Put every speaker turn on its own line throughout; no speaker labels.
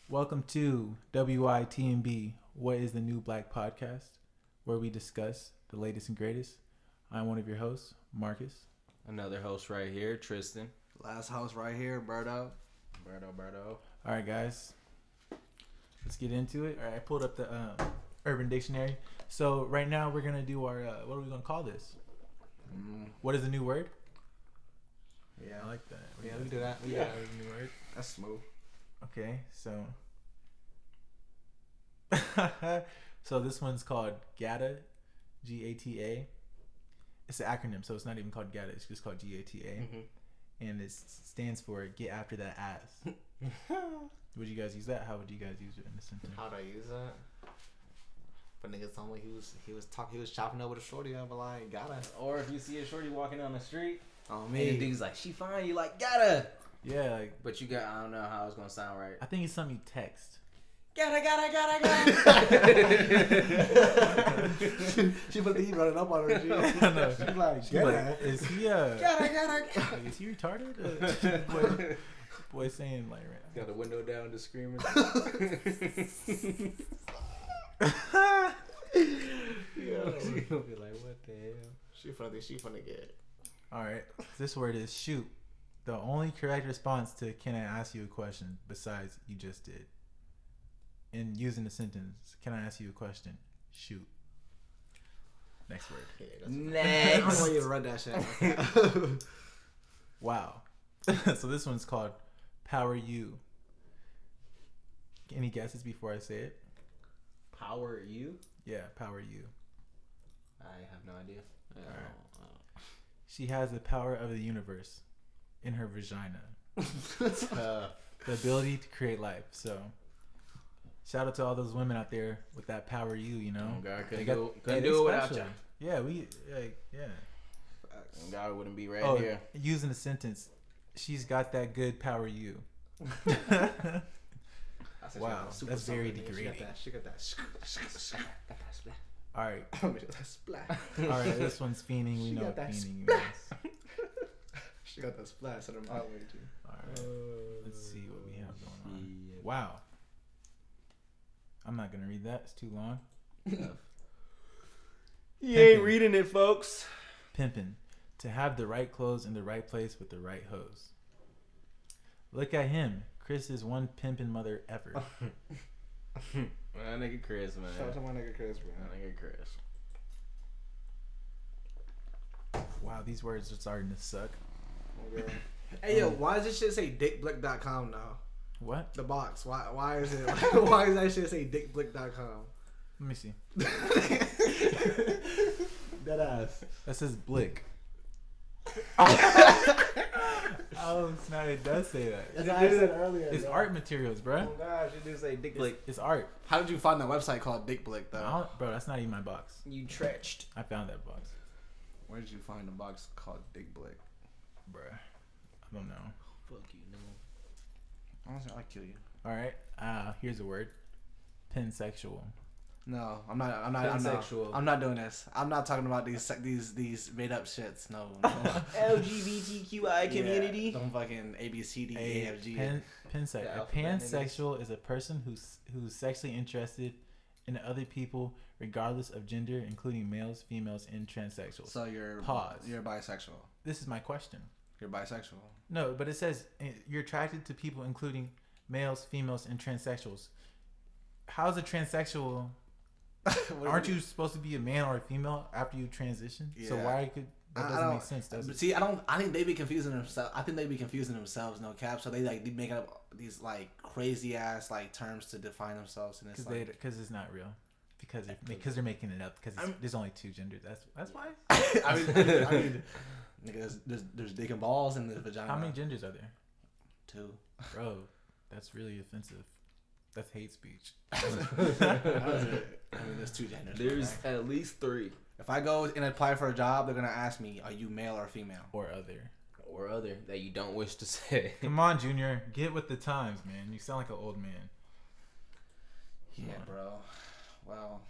Welcome to WITNB, What is the New Black Podcast, where we discuss the latest and greatest. I'm one of your hosts, Marcus.
Another host right here, Tristan.
Last host right here, Berto.
All right, guys, let's get into it. All right, I pulled up the Urban Dictionary. So right now we're gonna do our what are we gonna call this? What is the new word?
Yeah,
I like that.
Yeah, we do that.
Yeah, a new word.
That's smooth.
Okay, so so this one's called GATA, GATA. It's an acronym, so it's not even called GATA. It's just called GATA, and it stands for Get After That Ass. Would you guys use that? How would you guys use it in the sentence?
How'd I use that? But niggas told me he was chopping up with a shorty. I'm like, gotta.
Or if you see a shorty walking down the street,
Oh
and
me.
the dude's like, she fine, you like, gotta.
Yeah, like,
But you got, I don't know how it's gonna sound right.
I think it's something you text.
Gotta.
She put the heat running up on her.
No.
She's like,
She's
gotta.
like, is he
Gotta.
like, is he retarded? Boy saying like,
Got the window down, just screaming.
Yo.
She gonna be like, what the hell?
She funny get.
all right, this word is shoot. The only correct response to "Can I ask you a question?" besides you just did. In using the sentence, "Can I ask you a question?" Shoot. Next word.
Yeah, I
Next.
don't want you to run that shit.
Wow. So this one's called Power You. Any guesses before I say it?
Power you?
Yeah, Power You.
I have no idea.
She has the power of the universe in her vagina.
Tough.
The ability to create life. So, shout out to all those women out there with that Power You, you know?
Oh, God,
They
couldn't
they
do it without
special.
you.
Yeah, yeah.
God wouldn't be right here.
Using the sentence, she's got that good Power You. Wow, that's very degrading.
She got that.
All right.
That splat.
All right, this one's fiending. We
She
know
got
what
that
fiending
splat.
means.
She got that splash in her mouth.
All right, let's see what we have going on. Wow. I'm not going to read that. It's too long.
You ain't reading it, folks.
Pimpin'. To have the right clothes in the right place with the right hose. Look at him. Chris is one pimpin' mother ever.
My nigga Chris, man.
Shout out to my nigga Chris, bro.
My nigga Chris.
Wow, these words are starting to suck.
Okay. Hey yo, why does this shit say dickblick.com now?
What?
The box. Why is it why does that shit say dickblick.com?
Let me see.
Dead ass.
That says Blick. Oh, snap, it does say that.
That's what I said earlier.
It's
bro.
art materials, bruh.
Oh gosh, you do say dick lick.
It's art.
How did you find that website called Dickblick though?
Bro, that's not even my box.
You trenched.
I found that box.
Where did you find a box called Dickblick?
Bruh. I don't know.
Fuck you, no.
Honestly, I'll kill you.
All right. Here's a word. Pansexual.
No, I'm not.
Pansexual.
I'm not doing this. I'm not talking about these made up shits. No.
LGBTQI community.
Yeah, don't fucking A B C D E F G.
A
The alphabet,
pansexual is a person who's sexually interested in other people regardless of gender, including males, females, and transsexuals.
So you're You're bisexual.
This is my question.
You're bisexual.
No, but it says you're attracted to people including males, females, and transsexuals. How's a transsexual? Aren't you supposed to be a man or a female after you transition?
Yeah.
So why could that doesn't make sense? Does
But
it?
see, I think they be confusing themselves. I think they be confusing themselves. No cap. So they make up these like crazy ass like terms to define themselves, and it's
Because it's not real. Because they're making it up. Because there's only two genders. That's why.
I mean, nigga, there's dick and balls in the vagina.
How many genders are there?
2.
Bro, that's really offensive. That's hate speech.
I mean, there's 2 genders.
There's
okay?
at least 3
If I go and apply for a job, they're gonna ask me, "Are you male or female?"
Or other.
or other that you don't wish to say.
Come on, Junior. Get with the times, man. You sound like an old man.
Yeah, bro. Well,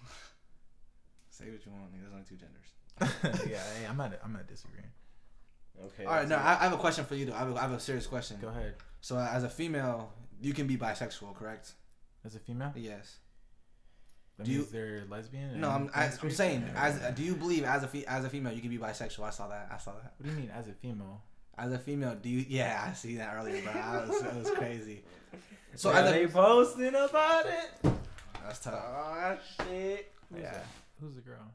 say what you want. There's only 2 genders.
Yeah, hey, I'm not disagreeing.
Okay.
All right, no, I have a question for you though. I have a serious question.
Go ahead.
So as a female, you can be bisexual, correct?
As a female?
Yes.
That means they're lesbian?
No, I'm
straight?
saying, do you believe as a female you can be bisexual? I saw that.
What do you mean as a female?
As a female, do you? Yeah, I see that earlier, bro. That was crazy. So
Are they posting about it?
That's tough.
Oh shit.
Yeah.
Who's the girl?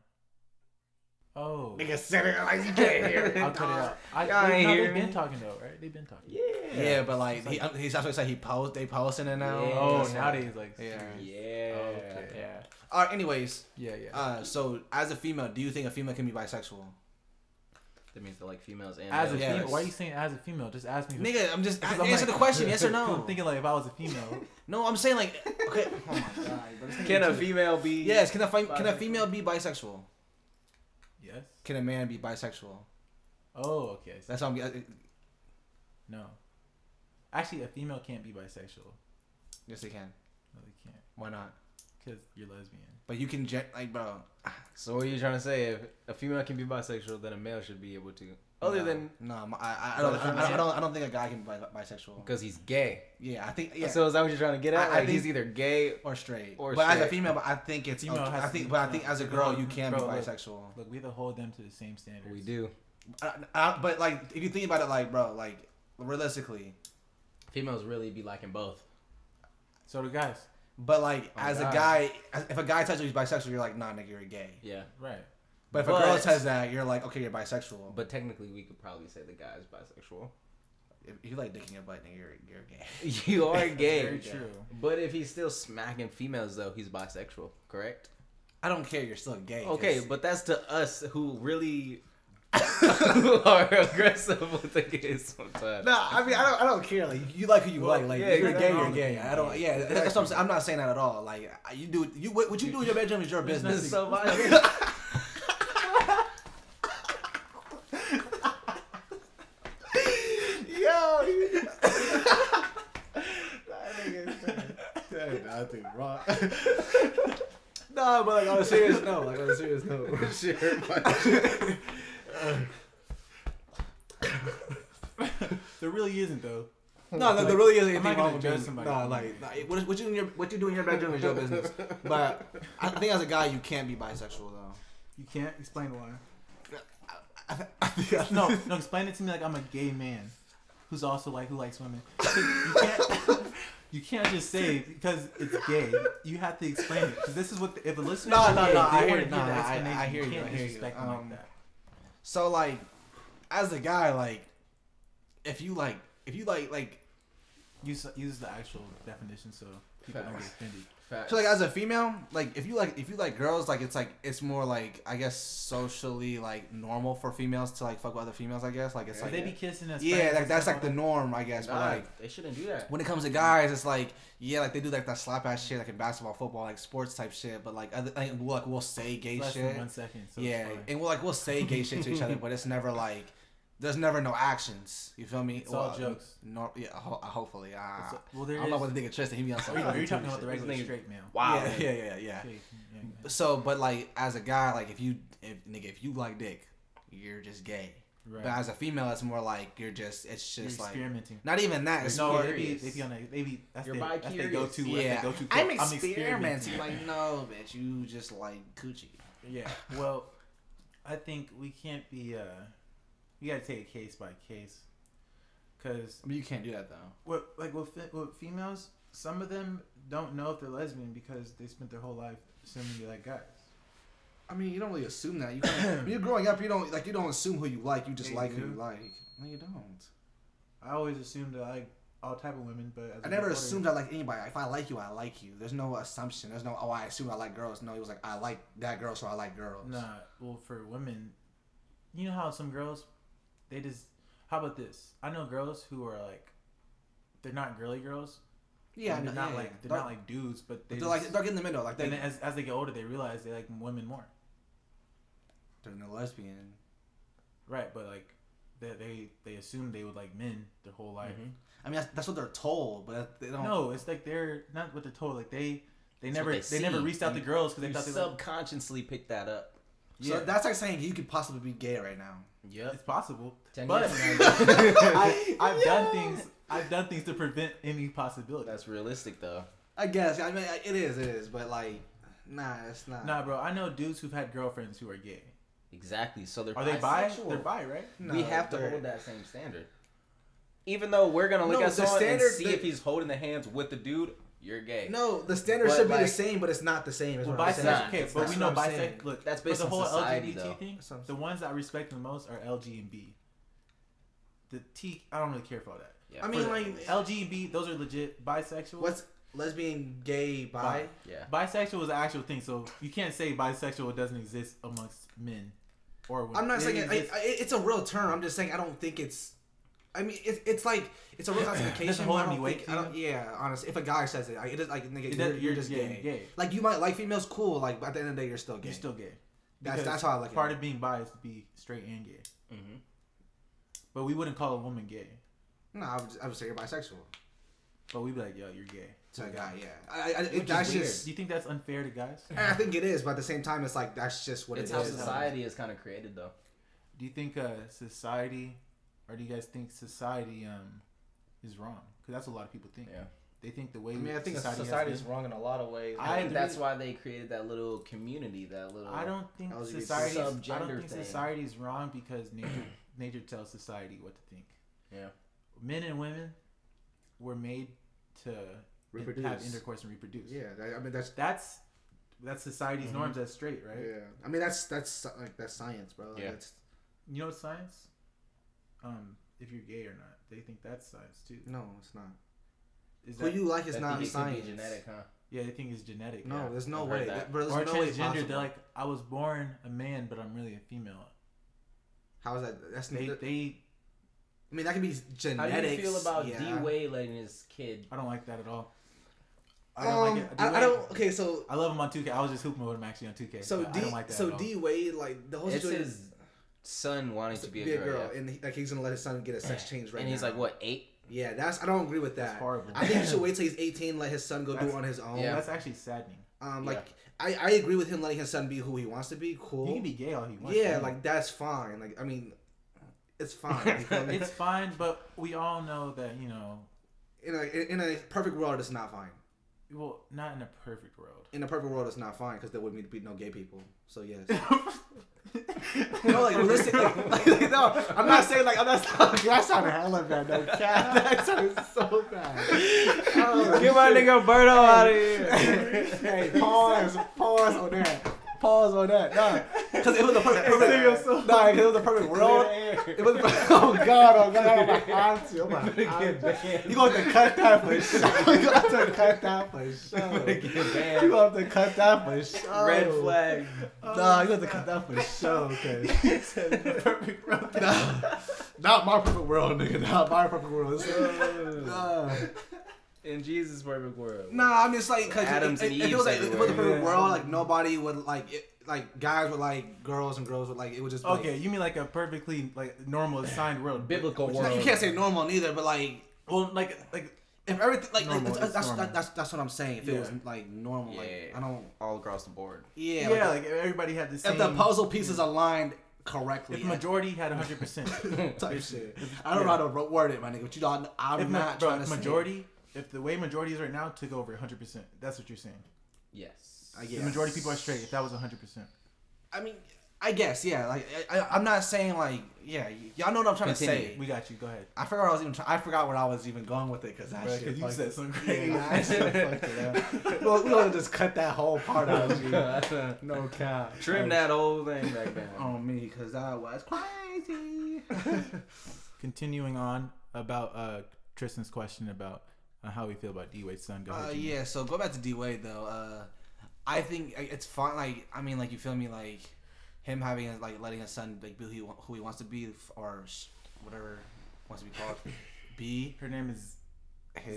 Oh.
Nigga said it like you can't hear it.
I'll cut it out.
Y'all ain't hear
they've
me.
been talking though, right? They've been talking.
Yeah, but like he's also saying they posting it now.
Yeah.
Oh,
So,
nowadays like.
Yeah.
Yeah.
Okay.
Yeah. All right. Anyways,
Yeah.
so as a female, do you think a female can be bisexual?
That means they like females and
As a
males.
female, why are you saying as a female? Just ask me.
Nigga, I'm just
I'm
answer
like-
the question. Yes or no?
I'm thinking like if I was a female.
No, I'm saying like okay. Oh my god. Bro,
Can a female be?
Yes. Can a female be bisexual?
Yes.
Can a man be bisexual?
Oh, okay.
That's what I'm.
No. Actually, a female can't be bisexual.
Yes, they can.
No, they can't.
Why not?
Because you're lesbian.
But you can like, bro.
So what are you trying to say? If a female can be bisexual, then a male should be able to. Other than
I don't think a guy can be bisexual.
because he's gay.
Yeah, I think yeah.
So is that what you're trying to get at?
I
Like
think-
he's either gay.
Or straight.
Or
but as a
straight.
female, but I think it's
Female
okay.
has
I
to
think,
be-
but I think as a girl, you can be
Bro, look.
bisexual.
Look, we have to hold them to the same standards.
We do.
But like, if you think about it, like, bro, like realistically,
Females really be liking both.
So do guys.
but like
Oh,
as
God.
a guy, if a guy tells you he's bisexual, you're like, nah, nigga, you're gay.
Yeah.
Right.
But if a girl says that, you're like, okay, you're bisexual.
But technically, we could probably say the guy is bisexual.
if you like dicking your butt, nigga, you're gay.
You are gay.
Very true.
But if he's still smacking females, though, he's bisexual, correct?
I don't care. You're still gay.
Okay,
'cause-
but that's to us who really who are aggressive with the gays sometimes.
No, I mean I don't care. Like you like who you
Well,
like. Like
yeah,
if you're
you're
gay,
not
you're
wrong.
gay. I don't. Yeah, that's what I'm saying. I'm not saying that at all. Like you do. What you do in your bedroom is your
There's
business.
So violent.
Nothing wrong. No, but like on a serious note,
There really isn't though.
No, there really isn't
I'm not
anything
gonna
wrong with
judge
being
somebody.
No, like what you do in your bedroom is your business. But I think as a guy, you can't be bisexual though.
You can't explain why.
No,
No, explain it to me like I'm a gay man who's also like who likes women. You can't. You can't just say because it's gay. You have to explain it because this is what if a listener.
No,
is
no,
gay,
no,
they
I hear
wanna
it. No,
the
I
explanation.
hear you,
Can't
I hear you.
disrespect them like that.
So like, as a guy, like, if you like
Use the actual definition so people don't get offended.
so like as a female, like if you like girls, like it's more like I guess socially like normal for females to like fuck with other females. I guess like it's like
They be kissing us.
yeah, like that's like the norm. I guess, but
Nah,
like.
they shouldn't do that.
When it comes to guys, it's like like they do like that slap ass shit like in basketball, football, like sports type shit. But like other, like, we'll say gay
less
shit.
than 1 second. So
Yeah,
it's fine.
and we'll say gay shit to each other, but it's never like there's never no actions. You feel me?
It's all jokes.
No, yeah, hopefully.
Well, there
I don't know
is.
what the nigga Tristan. He be on some.
Are you talking
YouTube
about the
shit.
regular
nigga-
straight male?
Wow.
Yeah.
Okay, yeah.
So, but like as a guy, like if you like dick, you're just gay.
Right.
But as a female, it's more like it's
You're
just like
experimenting.
not even that. It's
No,
more.
they be on a, that's
You're
their
bi-curious.
go-to.
Yeah,
That's their go-to
I'm
quote.
experimenting. Like no, bitch, you just like coochie.
Yeah. Well, I think we can't be. We gotta take it case by case, cause
I mean, you can't do that though.
with females, some of them don't know if they're lesbian because they spent their whole life assuming they like guys.
I mean, you don't really assume that. You when you're growing up, you don't assume who you like. You just
Yeah,
like
you
who
do.
you like. No, you don't.
I always assumed that I like all type of women, but as
I never assumed I like anybody. If I like you, I like you. There's no assumption. There's no I assume I like girls. No, it was like I like that girl, so I like girls.
Nah, well, for women, you know how some girls, they just. How about this? I know girls who are like, they're not girly girls.
Yeah,
they're not
yeah,
like
yeah.
they're not like dudes, but
They're
just,
like they're in the middle. Like
and then as they get older, they realize they like women more.
they're no lesbian.
Right, but like they assume they would like men their whole life.
Mhm.
I mean, that's what they're told, but they don't.
No, it's like they're not what they're told. Like they
That's
never
what
they never
see.
reached out to girls because they
You
thought they like,
subconsciously picked that up.
So
yeah,
that's like saying you could possibly be gay right now.
Yep.
it's possible.
10
But
years from now,
I've done things to prevent any possibility.
that's realistic though.
I guess. I mean, it is, but like, nah, it's not.
Nah, bro. I know dudes who've had girlfriends who are gay.
Exactly. So they're
Are they bi?
bisexual.
They're bi, right?
No,
We have to hold that same standard. Even though we're gonna look at someone and see if he's holding the hands with the dude, you're gay.
No, the standard should be the same, but it's not the same.
Well, bisexual, okay, but we know bisexual. Look,
that's based
the
on
whole
society,
LGBT
though.
thing. The ones that I respect the most are LG and B. The T, I don't really care for all that.
Yeah. I mean, like
LG and B, those are legit. Bisexual.
What's lesbian, gay, bi?
Yeah.
Bisexual is an actual thing, so you can't say bisexual doesn't exist amongst men or women.
I'm not saying it's a real term. I'm just saying I don't think it's. I mean, it's like it's a real classification.
Doesn't hold any weight.
Yeah, honestly, if a guy says it, it is like nigga, you're just gay. Like you might like females, cool. Like but at the end of the day, you're still gay.
You're still gay.
That's how I look at it.
Part of being bi is to be straight and gay.
Mm-hmm.
But we wouldn't call a woman gay.
No, I would say you're bisexual.
But we'd be like, yo, you're gay.
To a guy, yeah. That's just.
Do you think that's unfair to guys?
I think it is, but at the same time, it's like that's just what
it's
it
how
is.
society is kind of created, though.
Do you think society, or do you guys think society is wrong? Because that's what a lot of people think.
Yeah.
They think the way.
I mean, I think
society is wrong in a lot of ways.
I think that's why they created that little community, that little.
I don't think society is wrong because nature tells society what to think.
Yeah.
Men and women were made to have intercourse and reproduce.
Yeah, I mean
that's society's norms. That's straight, right?
Yeah, I mean that's science, bro. Like,
yeah.
You know what's science? If you're gay or not, they think that's science too.
No, it's not.
Who
you like is not science.
Genetic, huh?
Yeah, they think it's genetic.
No,
yeah.
there's no way. Bro,
or
no way
transgender. They're like, I was born a man, but I'm really a female.
How is that? That's
they.
I mean, that can be genetics.
How do you feel about Dwade letting his kid?
I don't like that at all. I don't like it.
I don't. Okay, so
I love him on 2K. I was just hooping with him actually on 2K.
So
I don't like that.
So Dwade, like the whole situation.
It's his son wanting to be a girl,
and like he's gonna let his son get a sex change right now.
And he's like what, 8?
Yeah, I don't agree with that.
That's horrible.
I think he should wait till he's 18, let his son go do it on his own.
Yeah, that's actually saddening.
I agree with him letting his son be who he wants to be. Cool.
He can be gay all he wants.
Yeah, like that's fine. Like I mean, it's fine.
It's fine, but we all know that
in a perfect world, it's not fine.
Well, not in a perfect world.
In a perfect world, it's not fine because there wouldn't be no gay people. So yes. No, like realistically, no. I'm not saying like that sounded hella bad. No, that sounded so bad.
Get my nigga Berto out of here.
Hey, pause on that. Pause on that. Nah, because it was the perfect. Because it was the perfect world. It was. Oh god, I'm about to. You gonna have to cut that for sure. You gonna have to cut that for sure. You gonna have to cut that for sure.
Red flag.
Nah, you gonna have to cut that for sure. Okay.
The perfect world.
Not my perfect world, nigga. Not my perfect world.
In Jesus' perfect world.
Nah, I mean it's like because
Adams and
if
Eve
it was like, if it was a perfect world, like
Yeah.
nobody would like guys would like girls and girls would like it would just.
Okay, you mean like a perfectly like normal assigned world,
Biblical
Like,
world.
you can't say normal neither, but like
like
if everything like
normal,
that's what I'm saying. If it was like normal, like I don't
all across the board.
yeah
like everybody had the same.
if the puzzle pieces aligned correctly,
If majority had 100%.
type shit. I don't know how to word it, my nigga. But you don't. I'm not trying to
majority. If the way majority is right now took over 100%, that's what you're saying.
Yes.
I guess.
The majority of people are straight. If that was 100%.
I mean, I guess yeah. Like I'm not saying like yeah. Y'all know what I'm trying to say.
We got you. Go ahead.
I forgot where I was even going with it because that shit.
You said something
crazy.
crazy.
Well, we're gonna just cut that whole part out. No cap.
Trim that whole thing back down.
On me because that was crazy.
Continuing on about Tristan's question about how we feel about D-Wade's son. Go ahead.
Yeah. So go back to D-Wade though. I think it's fun. Like I mean, like you feel me? Like him having like letting his son like be who he wants to be or whatever wants to be called. Be
her name is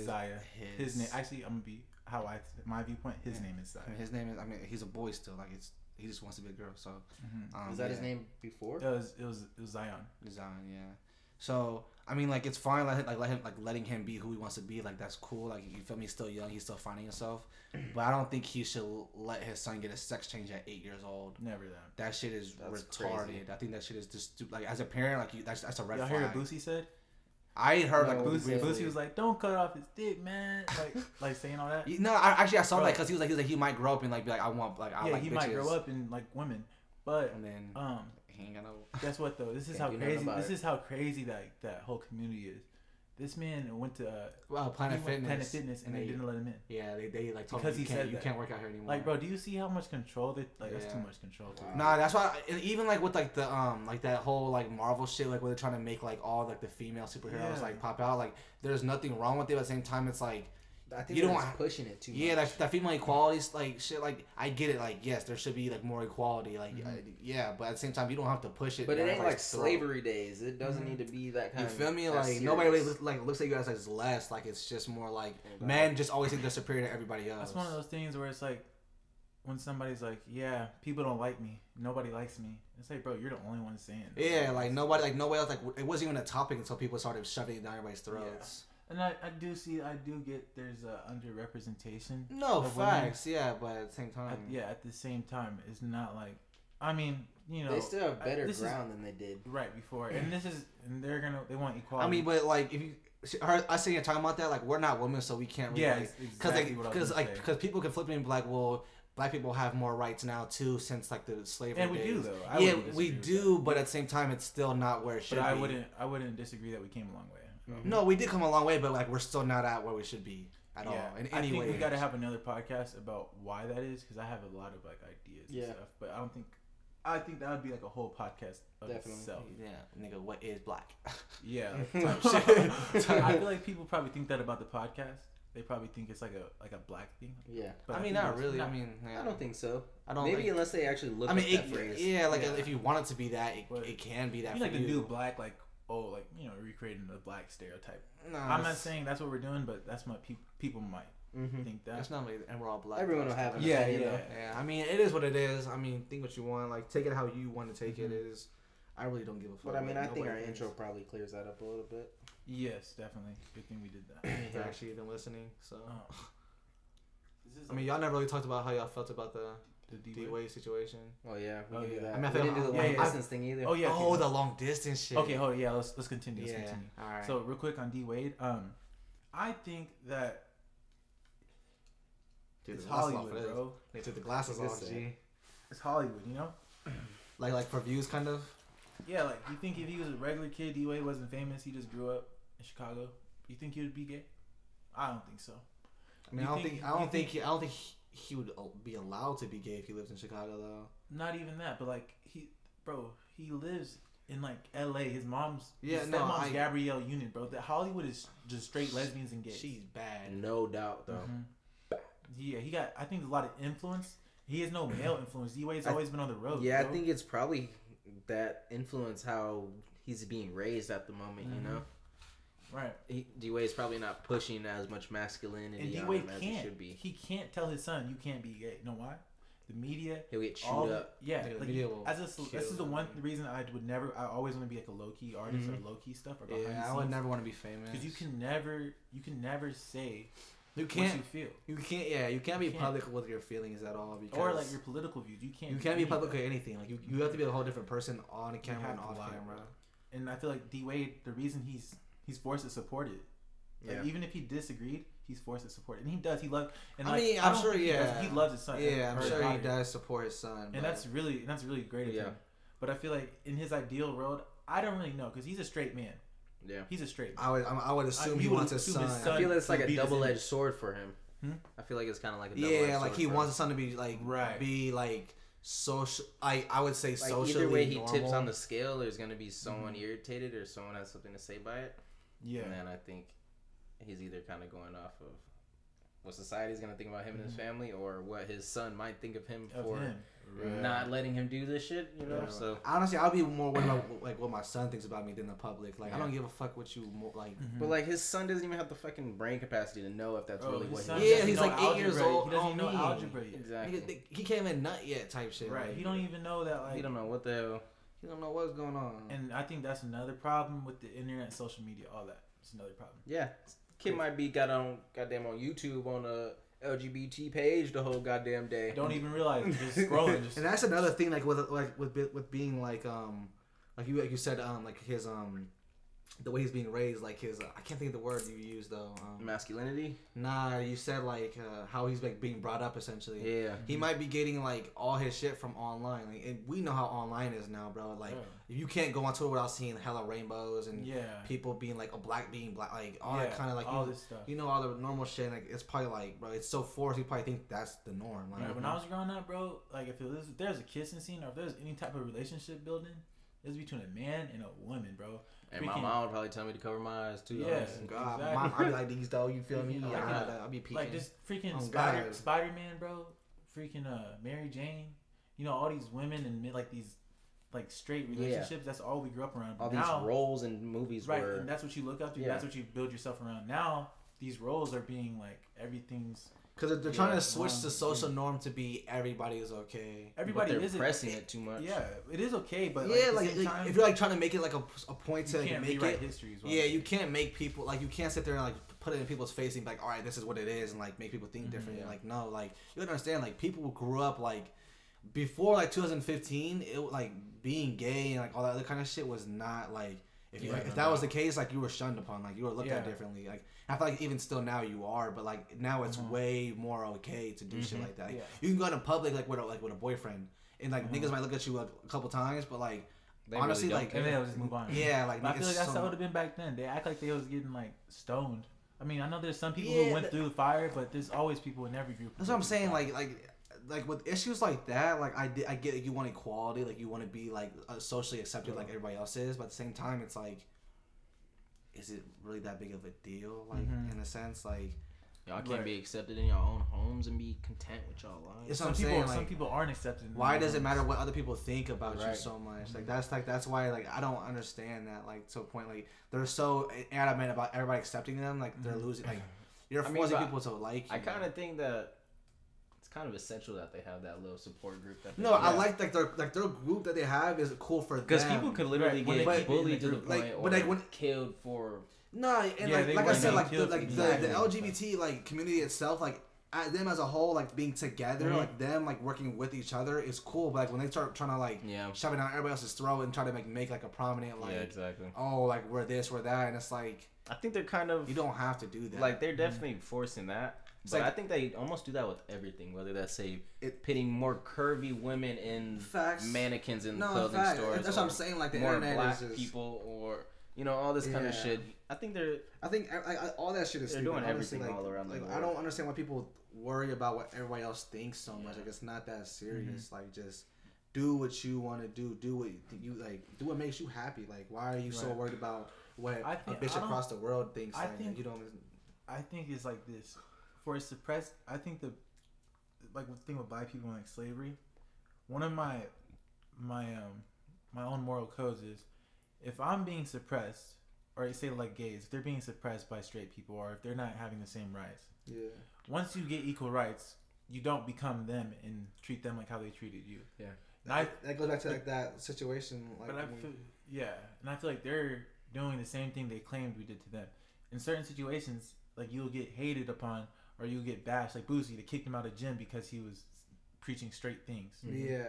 Zaya. His name actually I'm gonna be my viewpoint. His name is Zaya.
I mean, his name is. I mean, he's a boy still. Like he just wants to be a girl. So
Is that his name before?
It was Zion.
Zion, yeah. So I mean, like it's fine. Letting him be who he wants to be. Like that's cool. Like you feel me? He's still young. He's still finding himself. But I don't think he should let his son get a sex change at 8 years old.
Never that.
That shit is
That's
retarded.
crazy.
I think that shit is just like as a parent, like that's a red
Y'all
flag.
hear what Boosie said?
I heard like
Boosie was like, "Don't cut off his dick, man." Like saying all that.
No, I saw that because he was like he might grow up and like be like I want like I like
he
bitches.
might grow up and like women, but
and then he ain't got no.
Guess what though? This is how crazy that whole community is. This man went to
Planet Fitness,
and they didn't let him in.
Yeah, they like told
because
him you
can't
work out here anymore.
Like, bro, do you see how much control that's too much control.
Wow. Nah, that's why. Even like with like the like that whole like Marvel shit, like where they're trying to make like all like the female superheroes like pop out. Like, there's nothing wrong with it. But at the same time, it's like.
I think you don't pushing it too much.
Yeah, that female equality, like shit. Like I get it. Like yes, there should be like more equality. Like but at the same time, you don't have to push it.
But it ain't like slavery days. It doesn't need to be that kind.
You feel me? Like nobody really looks at you guys as less. Like it's just more like men just always think they're superior to everybody else.
That's one of those things where it's like when somebody's like, "Yeah, people don't like me. Nobody likes me." It's like, bro, you're the only one saying it.
Yeah, like nobody else. Like it wasn't even a topic until people started shoving it down everybody's throats.
Yeah. And I do get there's a underrepresentation.
No, facts, women. Yeah, but at the same time.
At the same time, it's not like, I mean, you know.
They still have better ground than they did.
Right, before. And they want equality.
I mean, but like, if you, I see you talking about that, like, we're not women, so we can't really. Because people can flip me and be like, well, black people have more rights now too since like the slavery
and we
days.
do though.
We do, but at the same time, it's still not where it should be.
I wouldn't disagree that we came a long way.
Mm-hmm. No, we did come a long way, but like we're still not at where we should be at all. In any way,
we got to have another podcast about why that is because I have a lot of like ideas and stuff, but I think that would be like a whole podcast of itself.
Yeah, nigga, what is black?
Yeah, type shit. I feel like people probably think that about the podcast. They probably think it's like a black thing.
Yeah,
but I mean, not really. I mean,
I don't think so.
Maybe
unless they actually look at that phrase.
Yeah, like if you want it to be that, it can be that.
You like the new black like. Oh, like, you know, recreating the black stereotype. No, I'm not saying that's what we're doing, but that's what people might think that.
That's not like, and we're all black.
Everyone will have an
opinion. Yeah. I mean, it is what it is. I mean, think what you want. Like, take it how you want to take it. It is. I really don't give a fuck.
But I mean, I think our intro probably clears that up a little bit.
Yes, definitely. Good thing we did that.
You've actually been listening, so. I mean, y'all never really talked about how y'all felt about the Dwade situation.
Oh yeah, we can do that.
I mean,
we didn't do the long distance thing either.
Oh yeah.
Oh, the long distance shit.
Okay, hold on. Yeah, let's continue. Let's continue.
All right.
So real quick on Dwade, I think that it's Hollywood, bro.
They took the glasses off. G.
It's Hollywood, you know.
Like for views, kind of.
Yeah, like you think if he was a regular kid, Dwade wasn't famous. He just grew up in Chicago. You think he would be gay? I don't think so.
I mean, I don't think he would be allowed to be gay if he lives in Chicago, though.
Not even that, but like he lives in like L.A. His mom's Gabrielle Union, bro. That Hollywood is just straight lesbians and gays.
She's bad,
no doubt, though.
Mm-hmm. Yeah, he got. I think there's a lot of influence. He has no male influence. Dwade's always been on the road.
Yeah,
bro.
I think it's probably that influence how he's being raised at the moment. You know.
Right.
Dwade's probably not pushing as much masculinity
and
on him as he should be.
He can't tell his son, you can't be gay. You know why? The media.
He'll get chewed up.
Yeah. Like, this is the one reason I always want to be like a low-key artist or low-key stuff. Or behind the scenes.
I would never want to be famous.
Because you can never say
you can't,
what you feel.
You can't be public with your feelings at all. Because
or like your political views. You can't
be public with anything. Like you have to be a whole different person on camera and off camera.
And I feel like Dwade, the reason he's forced to support it. Like, even if he disagreed, he's forced to support it, and he does. He loves. And like,
I'm sure.
He loves his son.
Yeah, I'm sure he does support his son.
And that's really great of him. But I feel like in his ideal world, I don't really know because he's a straight man.
Yeah,
he's a straight man.
I would assume he wants his son.
I feel it's like a double-edged sword for him. I feel like it's kind of like a double-edged sword.
Yeah, like he wants his son to be like be like social. I would say like socially.
Either way he
normal.
tips on the scale, there's gonna be someone irritated or someone has something to say by it.
Yeah,
and then I think he's either kind of going off of what society's gonna think about him and his family, or what his son might think of him for not letting him do this shit. You know, so
honestly, I'll be more worried about like what my son thinks about me than the public. Like I don't give a fuck what you like.
But like his son doesn't even have the fucking brain capacity to know if that's really what.
He's like 8 years old.
He doesn't even know algebra yet.
Exactly.
He can't even nut yet, type shit.
Right.
Like,
he don't even know that. Like
he don't know what the hell.
He don't know what's going on.
And I think that's another problem with the internet, social media, all that. It's another problem.
Yeah. Kid might be goddamn on YouTube on a LGBT page the whole goddamn day.
Don't even realize just scrolling.
And that's another thing, like with being like you said like his the way he's being raised, like his I can't think of the word you used though.
Masculinity.
Nah, you said like how he's like being brought up essentially.
Yeah.
He might be getting like all his shit from online, like, and we know how online is now, bro. Like you can't go on Twitter without seeing hella rainbows and people being like a black being black, like all that kind of like
all this stuff.
You know all the normal shit. Like it's probably like, bro, it's so forced. You probably think that's the norm. Like
when I was growing up, bro, like if there's a kissing scene or if there's any type of relationship building, it's between a man and a woman, bro.
And my mom would probably tell me to cover my eyes too.
Yeah,
God, exactly. Mom, I'd be like these though. You feel me? I'll be peeking.
Like just freaking Spider-Man, bro. Freaking Mary Jane. You know all these women and like these like straight relationships. That's all we grew up around.
All now, these roles in movies,
right? And that's what you look up to. That's what you build yourself around. Now these roles are being like everything's.
Because they're trying to switch the social norm to be everybody is okay.
Everybody
is pressing it too much.
Yeah, it is okay, but
like time, if you're like trying to make it like a point to
you
make
it history as well.
Yeah, you can't make people like you can't sit there and like put it in people's face and be like, all right, this is what it is, and like make people think differently. Yeah. Like no, like you understand, like people grew up like before like 2015, it like being gay and like all that other kind of shit was not like. If that was the case, like you were shunned upon, like you were looked at differently. Like I feel like even still now you are, but like now it's way more okay to do shit like that. Like, you can go into public like with a boyfriend, and like niggas might look at you a couple times, but like
they
honestly
really
like
and they'll just move on.
Yeah, like
I feel like that's how it would have been back then. They act like they was getting like stoned. I mean, I know there's some people who went through the fire, but there's always people in every group.
That's what I'm saying. Like with issues like that, like I get like, you want equality, like you want to be like socially accepted like everybody else is, but at the same time, it's like. Is it really that big of a deal? Like in a sense, like
y'all can't be accepted in your own homes and be content with y'all lives.
Some people aren't accepted.
Why does it matter what other people think about you so much? Like that's why like I don't understand that. Like to a point, like they're so adamant about everybody accepting them. Like they're losing. Like you're forcing people to like you.
I kind of think that. Kind of essential that they have that little support group.
I like their group that they have is cool for them.
Because people could literally get bullied to the point or killed for.
No, and like I said, like the LGBT like community itself, like them as a whole, like being together, like them like working with each other is cool. But like when they start trying to like shove it down everybody else's throat and try to make like a prominent like oh like we're this we're that, and it's like
I think they're kind of
you don't have to do that.
Like they're definitely forcing that. But like, I think they almost do that with everything, whether that's pitting more curvy women in mannequins in clothing stores.
That's what I'm saying. Like the
more
internet
black
is just,
people, or all this kind of shit. I think
all that shit is.
They're
stupid.
doing everything
like,
all around the world.
I don't understand why people worry about what everybody else thinks so much. Like it's not that serious. Like just do what you want to do. Do what you like. Do what makes you happy. Like why are you so worried about what a bitch across the world thinks? I
think it's like this. For suppressed, I think the thing with black people and like slavery, one of my own moral codes is if I'm being suppressed, or say like gays, if they're being suppressed by straight people, or if they're not having the same rights. Yeah. Once you get equal rights, you don't become them and treat them like how they treated you. Yeah.
That goes back to like that situation. Like,
and I feel like they're doing the same thing they claimed we did to them. In certain situations, like you'll get hated upon. Or you get bashed, like Boosie, they kicked him out of gym because he was preaching straight things.
Yeah.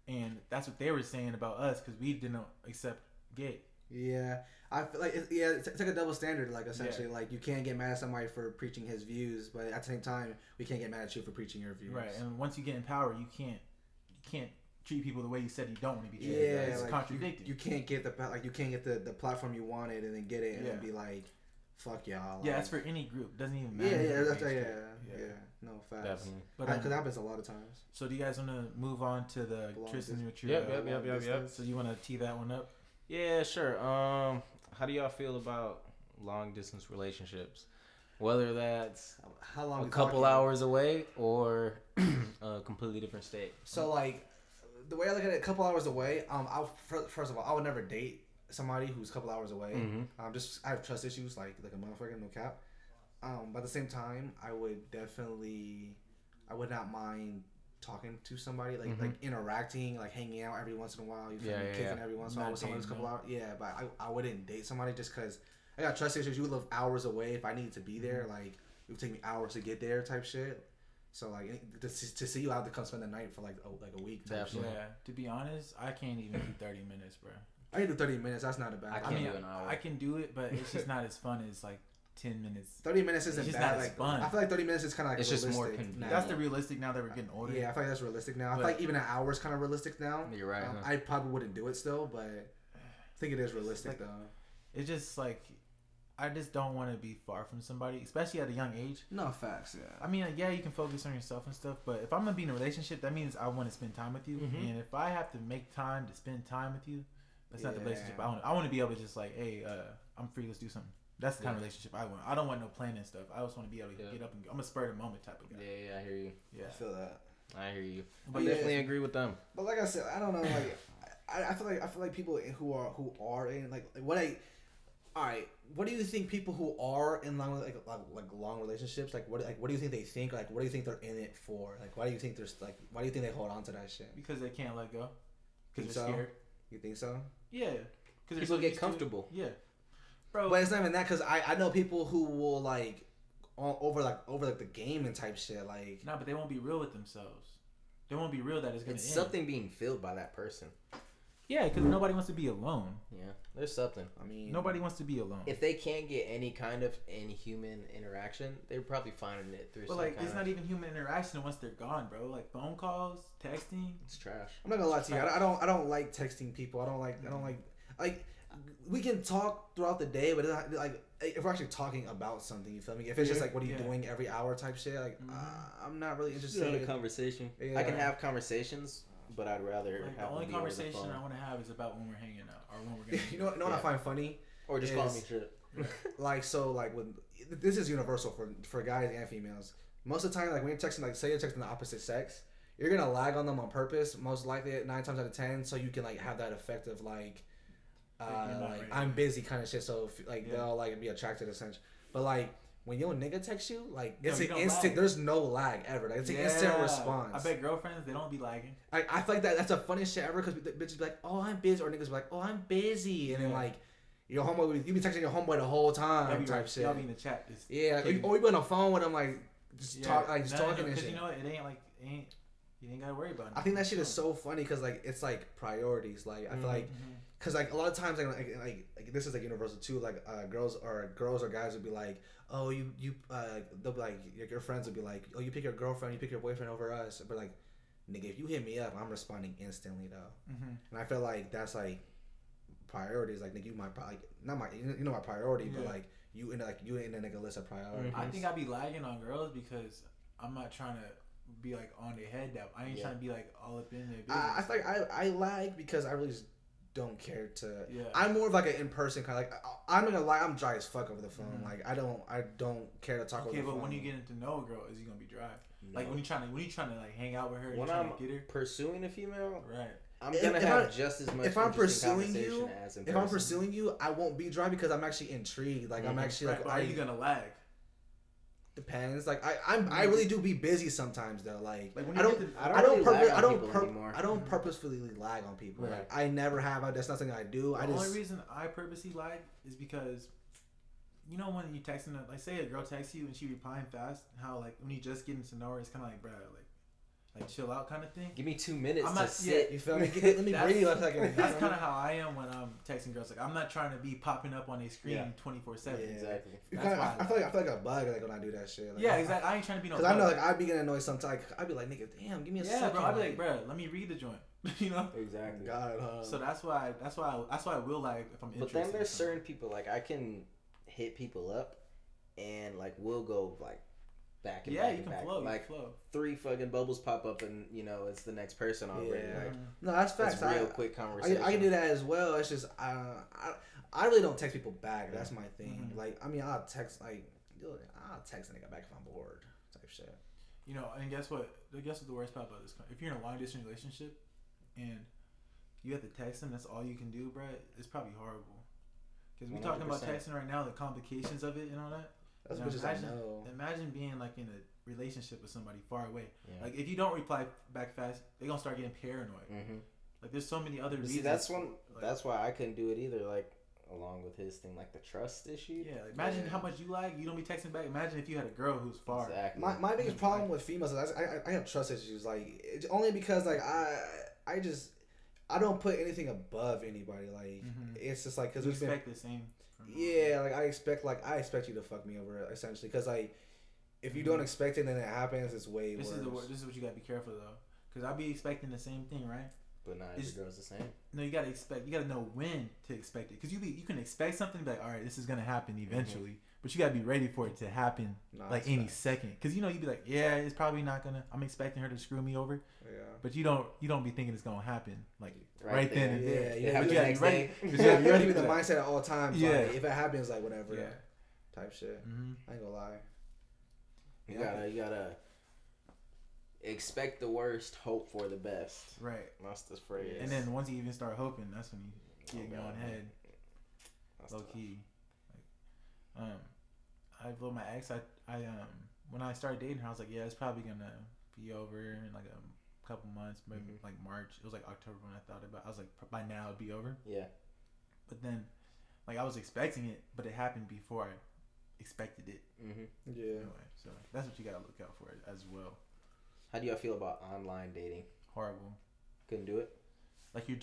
And that's what they were saying about us because we didn't accept gay.
Yeah. I feel like, it's like a double standard, like essentially. Like you can't get mad at somebody for preaching his views, but at the same time, we can't get mad at you for preaching your views.
Right. And once you get in power, you can't treat people the way you said you don't want to be treated. Yeah. It's like contradicting.
You can't get the platform you wanted and then get it and then be like, fuck y'all.
Yeah, that's for any group. It doesn't even matter.
Yeah. No, facts. Definitely. But that happens a lot of times.
So do you guys want to move on to the Tristan with your
Yep.
So you want to tee that one up?
Yeah, sure. How do y'all feel about long distance relationships? Whether that's
how long
a couple hours away or a completely different state.
So like the way I look at it, a couple hours away, first of all, I would never date somebody who's a couple hours away. I have trust issues like a motherfucker, no cap. But at the same time, I would not mind talking to somebody, like interacting, like hanging out every once in a while. You feel me? Kicking every once in a while with somebody who's a couple hours. Yeah, but I wouldn't date somebody just because I got trust issues. You live hours away. If I needed to be there, like it would take me hours to get there, type shit. So like to see you, I have to come spend the night for like a week.
Type shit. Yeah. To be honest, I can't even do 30 minutes, bro.
I can do 30 minutes. That's not a bad.
I mean, do an hour.
I can do it, but it's just not as fun as like 10 minutes.
30 minutes isn't bad.
Not
like
fun.
I feel like 30 minutes is kind of like
it's
realistic.
just more convenient.
That's the realistic now that we're getting older.
Yeah, I feel like that's realistic now. I feel like even an hour is kind of realistic now.
You're right. Huh?
I probably wouldn't do it still, but I think it is realistic though.
It's just like I just don't want to be far from somebody, especially at a young age.
No facts, yeah.
I mean, yeah, you can focus on yourself and stuff, but if I'm gonna be in a relationship, that means I want to spend time with you. Mm-hmm. And if I have to make time to spend time with you, that's not the relationship I want. I want to be able to just like, hey, I'm free, let's do something. That's the kind of relationship I want. I don't want no planning stuff. I just want to be able to get up and go. I'm a spur of the moment type of guy.
Yeah, I hear you.
Yeah, I feel that.
I hear you.
But
I definitely agree with them.
But like I said, I don't know. Like, I feel like people who are in like what I. All right, what do you think people who are in long long relationships what do you think they think, like what do you think they're in it for, like why do you think they hold on to that shit?
Because they can't let go. Because
they're
scared.
You think so?
Yeah. Because
people get comfortable.
Yeah. Bro.
But it's not even that, because I know people who will like over the game and type shit like.
Nah, but they won't be real with themselves. They won't be real that it's gonna end.
Something being filled by that person.
Yeah, because nobody wants to be alone.
Yeah, there's something.
I mean,
nobody wants to be alone.
If they can't get any kind of human interaction, they're probably finding it through.
But like, it's not even human interaction once they're gone, bro. Like phone calls, texting.
It's trash.
I'm not gonna lie to you. I don't like texting people. I don't like. We can talk throughout the day, but it's not, like if we're actually talking about something, you feel me? If it's just like what are you doing every hour type shit, like I'm not really interested
in a conversation. Yeah. I can have conversations. But I'd rather
like
have
the only conversation I want to have is about when we're hanging out or when we're gonna.
You know what I find funny?
Or just call me shit.
Like when this is universal for guys and females. Most of the time, like when you're texting, like say you're texting the opposite sex, you're gonna lag on them on purpose. Most likely 9 times out of 10, so you can like have that effect of like I'm busy kind of shit. So they'll like be attracted to such. But like. When your nigga texts you, like it's an instant. Lag. There's no lag ever. Like, it's an instant response.
I bet girlfriends they don't be lagging.
I feel like that's the funniest shit ever because bitches be like, "Oh, I'm busy," or niggas be like, "Oh, I'm busy," and then like your homeboy, you be texting your homeboy the whole time type shit.
Y'all be in the chat.
Or you be on the phone with them like just talking and shit.
You know, you ain't gotta worry about it.
I think that shit is so funny because like it's like priorities. Like I feel like. Cause like a lot of times like this is like universal too. Like girls or guys would be like, oh they'll be like your friends would be like, oh you pick your girlfriend, you pick your boyfriend over us. But like, nigga, if you hit me up, I'm responding instantly though. And I feel like that's like priorities. Like nigga, you my not my my priority, but like you in the nigga list of priorities.
I think I be lagging on girls because I'm not trying to be like on their head. That I ain't trying to be like all up in their business.
I feel like I lag because I really just don't care to. Yeah. I'm more of like an in-person kind of like. I'm not gonna lie, I'm dry as fuck over the phone. Like I don't care to talk over the phone.
Okay, but when you get to know a girl, is he gonna be dry? No. Like when you trying to like hang out with her,
when I'm get her? Pursuing a female,
right?
I'm gonna have just as much.
If I'm pursuing you, I won't be dry because I'm actually intrigued. Like I'm actually like.
Are you gonna lag?
Depends. Like I really do be busy sometimes though. Like
when
I don't purposefully lag on people. Right. Like I never have. That's not something I do.
The only reason I purposely lag is because, you know, when you texting her, like say a girl texts you and she replying fast, how like when you just getting to know her, it's kind of like, bro, like chill out kind of thing.
Give me 2 minutes to sit.
You feel me? Let me breathe a second.
That's kind of how I am when I'm texting girls. Like I'm not trying to be popping up on a screen 24/7.
Exactly.
I feel like a bug like when I do that shit. Like,
exactly. I ain't trying to be no.
Because I know like I'd be getting annoyed sometimes. Like, I'd be like, nigga, damn, give me a second.
Bro. I'd be like, bro, let me read the joint. You know.
Exactly.
God.
So that's why I will like if I'm interested.
But then there's certain people like I can hit people up, and like we'll go like. Back and back
you
and
can
back.
flow.
Like 3 fucking bubbles pop up and you know it's the next person already.
Yeah.
Like,
no, that's facts.
It's real quick conversation.
I can do that as well. It's just I really don't text people back. That's my thing. Like I mean I'll text a nigga back if I'm bored type shit.
You know, and guess what? Guess what the worst part about this? If you're in a long distance relationship and you have to text them, that's all you can do, bro. It's probably horrible. Because we're talking about texting right now, the complications of it and all that.
That's what I know.
Imagine being like in a relationship with somebody far away. Yeah. Like if you don't reply back fast, they're gonna start getting paranoid. Like there's so many other reasons.
See, that's why I couldn't do it either. Like along with his thing, like the trust issue.
Yeah. Like, imagine how much you lag. You don't be texting back. Imagine if you had a girl who's far.
Exactly. My biggest problem with females is I have trust issues. Like it's only because like I just. I don't put anything above anybody. Like it's just like because we
expect the same.
Yeah, like I expect you to fuck me over essentially because like if you don't expect it and then it happens, it's way worse.
This is what you gotta be careful though, because I'll be expecting the same thing, right?
But not every girl's the same.
No, you gotta expect. You gotta know when to expect it, because you can expect something like, all right, this is gonna happen eventually, but you gotta be ready for it to happen any second. Because you'd be like, yeah, it's probably not gonna. I'm expecting her to screw me over. Yeah. But you don't be thinking it's gonna happen like right then and there.
Yeah, but you gotta be ready. You gotta be the mindset at all times. Yeah. Like, if it happens, like whatever. Yeah. Type shit. I ain't gonna lie.
You gotta expect the worst, hope for the best.
Right.
That's the phrase.
And then once you even start hoping, that's when you get going ahead. Low key. Like, I told my ex, I when I started dating her, I was like, yeah, it's probably gonna be over in like a couple months, maybe like March. It was like October when I thought about it. I was like, by now it'd be over. Yeah. But then, like, I was expecting it, but it happened before I expected it. Yeah. Anyway, so that's what you gotta look out for as well.
How do y'all feel about online dating?
Horrible.
Couldn't do it.
Like you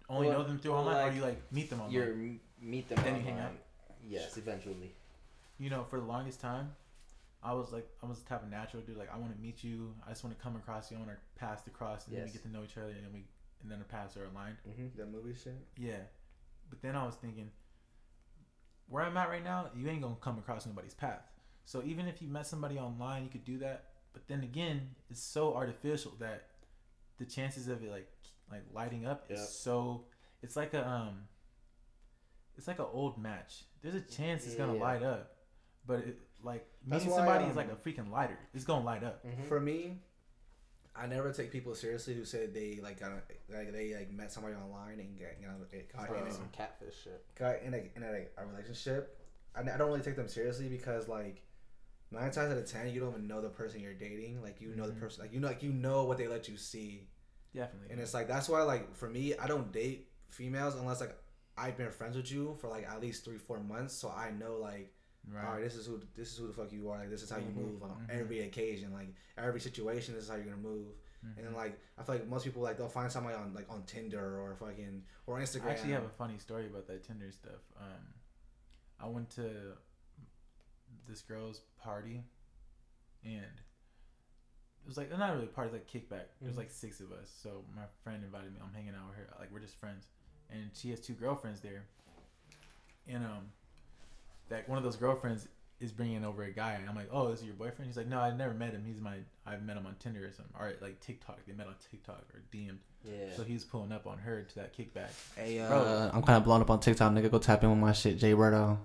only know them through online, or you like meet them online.
You meet them
then
online.
You hang out.
Yes, eventually.
For the longest time, I was the type of natural dude. Like I want to meet you. I just want to come across you. I want to pass across, and then we get to know each other, and then our paths are aligned.
That movie shit.
Yeah, but then I was thinking, where I'm at right now, you ain't gonna come across nobody's path. So even if you met somebody online, you could do that. But then again, it's so artificial that the chances of it like lighting up is so. It's like a old match. There's a chance it's gonna light up, but meeting somebody is like a freaking lighter. It's gonna light up.
For me, I never take people seriously who said they they met somebody online and got in some
catfish shit.
Got in a relationship. I don't really take them seriously because 9 times out of 10 you don't even know the person you're dating. Like you know the person, you know what they let you see.
Definitely.
And it's that's why for me, I don't date females unless I've been friends with you for at least 3-4 months, so I know all right, this is who the fuck you are. This is how you move on every occasion, every situation. This is how you're gonna move. And then I feel like most people they'll find somebody on Tinder or Instagram.
I actually have a funny story about that Tinder stuff. I went to this girl's party, and it was not really a party, kickback. There was 6 of us. So my friend invited me. I'm hanging out with her. We're just friends, and she has 2 girlfriends there, and that one of those girlfriends is bringing over a guy. And I'm like, oh, this is your boyfriend? He's like, no, I've never met him. I've met him on Tinder or something, or TikTok. They met on TikTok or DM'd. Yeah. So he's pulling up on her to that kickback.
Hey, I'm kind of blown up on TikTok, nigga. Go tap in with my shit, Jay Berto.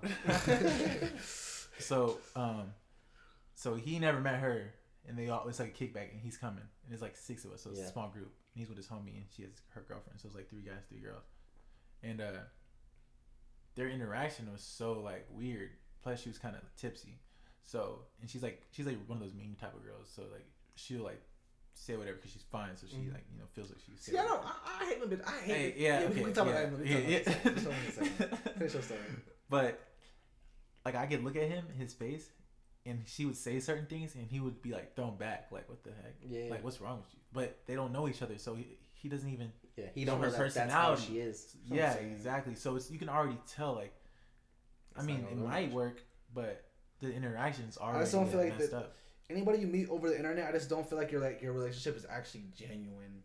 So he never met her, and it's a kickback, and he's coming, and it's 6 of us, so it's a small group. And he's with his homie, and she has her girlfriend, so it's 3 guys, 3 girls, and their interaction was so weird. Plus, she was kind of tipsy, so and she's one of those mean type of girls, so she'll say whatever because she's fine, so she feels like she's.
See, I hate women. I hate. We can talk about that. Finish your story.
But I could look at him, his face, and she would say certain things, and he would be thrown back, what the heck? Yeah. What's wrong with you? But they don't know each other, so he doesn't even.
Yeah, he don't know her personality. That's how she is.
Yeah, exactly. So you can already tell. I mean, it might work, but the interactions are.
I just don't feel messed up. Anybody you meet over the internet, I just don't feel like your relationship is actually genuine.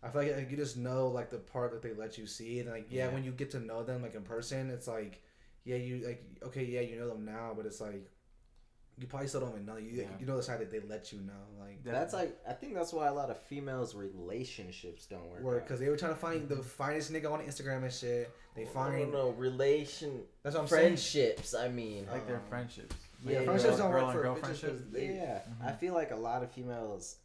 I feel like you just know the part that they let you see, and when you get to know them in person, it's you know them now, but it's you probably still don't even know. You know the side that they let you know.
That's I think that's why a lot of females' relationships don't work.
Because they were trying to find the finest nigga on Instagram and shit. They find
that's what I'm friendships. Saying. I mean,
their friendships.
Friendships don't work for
friendships.
I feel like a lot of females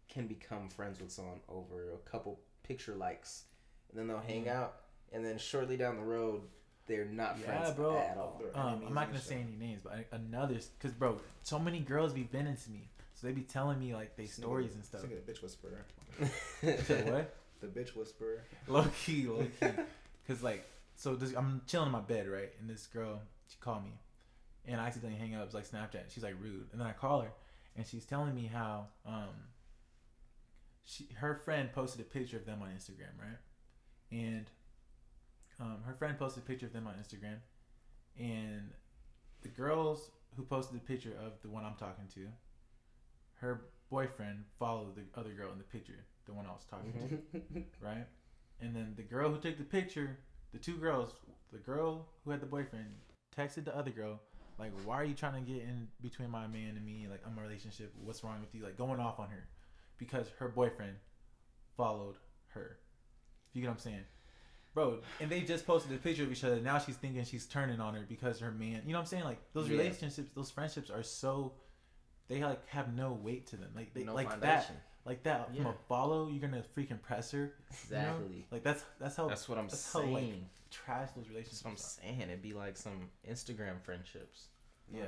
can become friends with someone over a couple picture likes, and then they'll hang out, and then shortly down the road, they're not friends at all.
I'm not gonna say any names, but because so many girls be venting to me, so they be telling me they stories and stuff.
The bitch whisperer.
What?
The bitch whisperer.
Low key, because I'm chilling in my bed, right, and this girl, she called me, and I accidentally hang up. It's Snapchat. She's rude, and then I call her, and she's telling me how her friend posted a picture of them on Instagram, right? And her friend posted a picture of them on Instagram, and the girls who posted the picture of the one I'm talking to, her boyfriend followed the other girl in the picture, the one I was talking to, right? And then the girl who took the picture, the two girls, the girl who had the boyfriend texted the other girl, like, why are you trying to get in between my man and me? Like, I'm in a relationship. What's wrong with you? Like, going off on her because her boyfriend followed her. You get what I'm saying? Bro, and they just posted a picture of each other. Now she's thinking she's turning on her because her man, you know what I'm saying? Like, those relationships, those friendships are so, they like have no weight to them. Like, they, no like foundation. That from a follow, you're gonna freaking press her.
Exactly.
You know? Like that's how.
That's what I'm saying.
How, like, trash those relationships.
That's what I'm saying. It'd be like some Instagram friendships.
Yeah.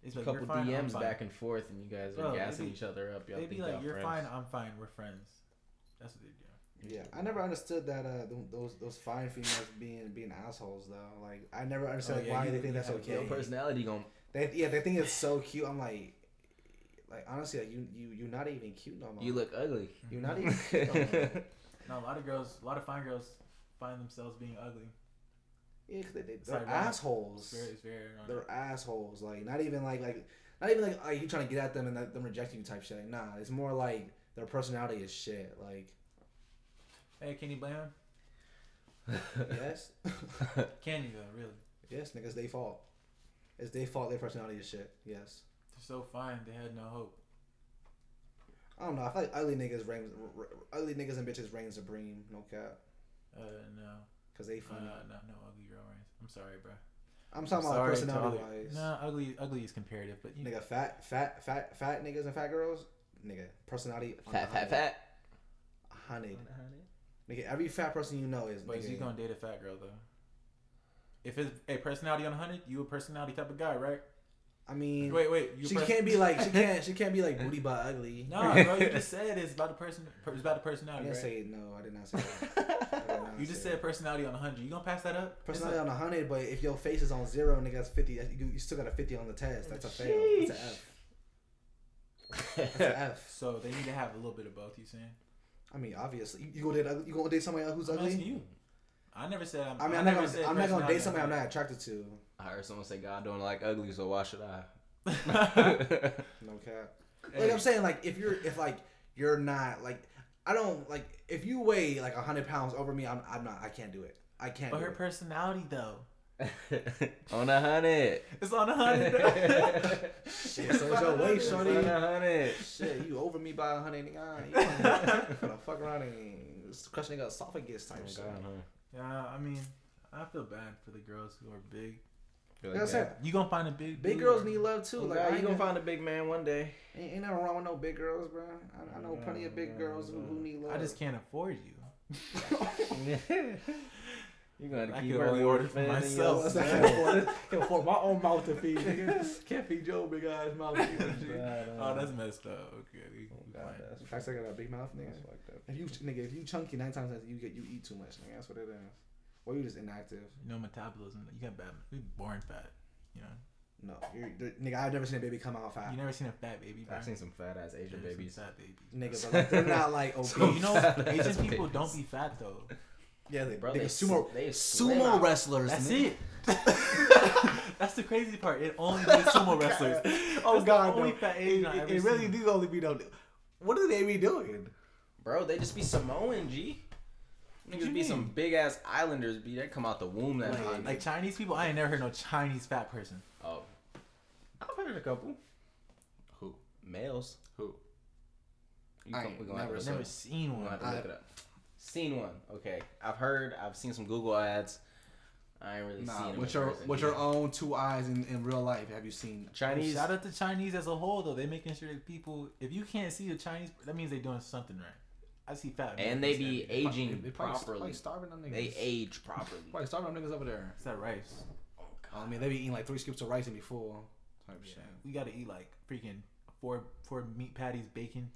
It's a couple DMs back and forth, and you guys are gassing each other up.
They'd be like, "You're fine, I'm fine, we're friends." That's what they do.
Yeah, I never understood that those fine females being assholes though. Like, I never understood why they think that's okay.
Your personality gon'.
They think it's so cute. I'm like honestly, like, you're not even cute no more.
You look ugly.
You're not even cute no more.
No, a lot of fine girls find themselves being ugly.
Yeah, cause they're assholes.
It's very
they're assholes. Like, not even like you trying to get at them and them rejecting you type shit. Like, nah, it's more like their personality is shit. Like,
hey, can you blame them?
Yes.
Can you though? Really?
Yes, nigga, it's their fault. It's their fault. Their personality is shit. Yes.
They're so fine. They had no hope.
I don't know. I feel like ugly niggas and bitches reign supreme. No cap.
No.
Cause they funny.
No ugly girl reigns. I'm sorry, bro.
I'm talking about personality wise.
No, ugly is comparative, but
nigga, fat niggas and fat girls. Nigga, personality.
Fat.
100. Nigga, every fat person you know is.
But is you gonna date a fat girl though? If it's a personality on 100, you a personality type of guy, right?
I mean,
wait.
She can't be like booty butt ugly.
No, bro, you just said it's about the person. It's about the personality.
I didn't say no. I did not say that.
You just said personality on 100. You gonna pass that up?
Personality on 100, but if your face is on 0 and nigga that's 50, you still got a 50 on the test. That's a fail. It's an F. That's an F.
So they need to have a little bit of both. You saying?
I mean, obviously, you gonna date somebody else who's
I'm
ugly?
Asking you. I never said.
I'm not gonna date somebody I'm not attracted to.
I heard someone say God don't like ugly, so why should I?
No cap. Like, I'm saying, like, if you're not like, I don't like, if you weigh like 100 pounds over me, I'm not. I can't do it. I can't.
But her personality though.
On 100.
It's on 100.
Shit, so it's your weight, shorty.
On 100.
Shit, you over me by 100. You gonna fuck around and crush nigga esophagus type shit.
Yeah, I mean, I feel bad for the girls who are big.
Like
you gonna find a big
girls need love too.
Like, you gonna find a big man one day.
Ain't nothing wrong with no big girls, bro. I know plenty of big girls who need love.
I just can't afford you.
You gotta
I
keep
can only order for myself.
I can't afford my own mouth to feed. Can't feed your big ass mouth.
Oh, that's messed up. Okay,
I got a big mouth, nigga. If you chunky 9 times you eat too much, nigga. That's what it is. Or you just inactive.
You know, metabolism. You got bad. We born fat. You know.
No, nigga. I've never seen a baby come out fat.
You never seen a fat baby, bro.
I've seen some fat ass Asian babies.
Fat babies.
Nigga, but like, they're not like obese.
So, you know, Asian people don't be fat though.
Yeah, they
sumo
wrestlers.
That's it. That's the crazy part. It only be sumo wrestlers.
Oh God,
only fat Asian
it really do only be though. What are they be doing,
bro? They just be Samoan, G. Niggas be some big ass islanders, B. They come out the womb that
like Chinese people. I ain't never heard no Chinese fat person.
Oh, I've heard a couple.
Who?
Males.
Who?
Never seen one.
We'll have to look it up. Seen one. Okay, I've seen some Google ads. I ain't really seen them.
With your own 2 eyes in real life, have you seen
Chinese?
Shout out to Chinese as a whole though. They making sure that people, if you can't see the Chinese, that means they doing something right. I see fat.
And they be aging properly.
Probably starving them niggas.
They age properly.
Probably starving them niggas over there.
It's that rice.
Oh, God.
I mean, they be eating like 3 scoops of rice and be full. Type shit.
We gotta eat like freaking four meat patties, bacon.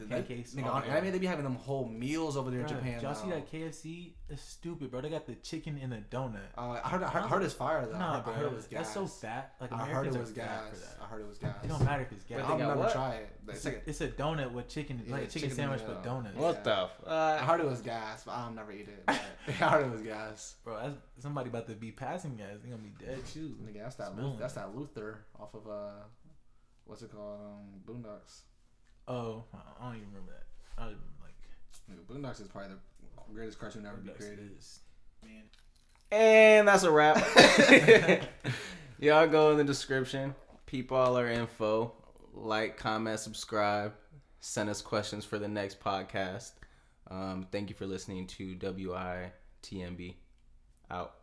pancakes.
I mean, they be having them whole meals over there in Japan.
Y'all see that KFC? It's stupid, bro. They got the chicken in a donut.
I heard it's fire though.
Nah,
I heard it was gas.
That's so fat. Like
I heard it was
gas.
I heard it was gas.
It don't matter if it's gas.
I'll never try it.
It's a donut with chicken, like a chicken sandwich with donuts.
What the?
I heard it was gas, but I'll never eat it. I heard it was gas.
Bro, that's somebody about to be passing gas. They gonna be dead too.
Nigga, that's that Luther off of what's it called? Boondocks.
Oh, I don't even remember that. I don't even
Boondocks is probably the greatest cartoon ever to be created.
Man. And that's a wrap. Y'all go in the description. Peep all our info. Like, comment, subscribe. Send us questions for the next podcast. Thank you for listening to WITMB. Out.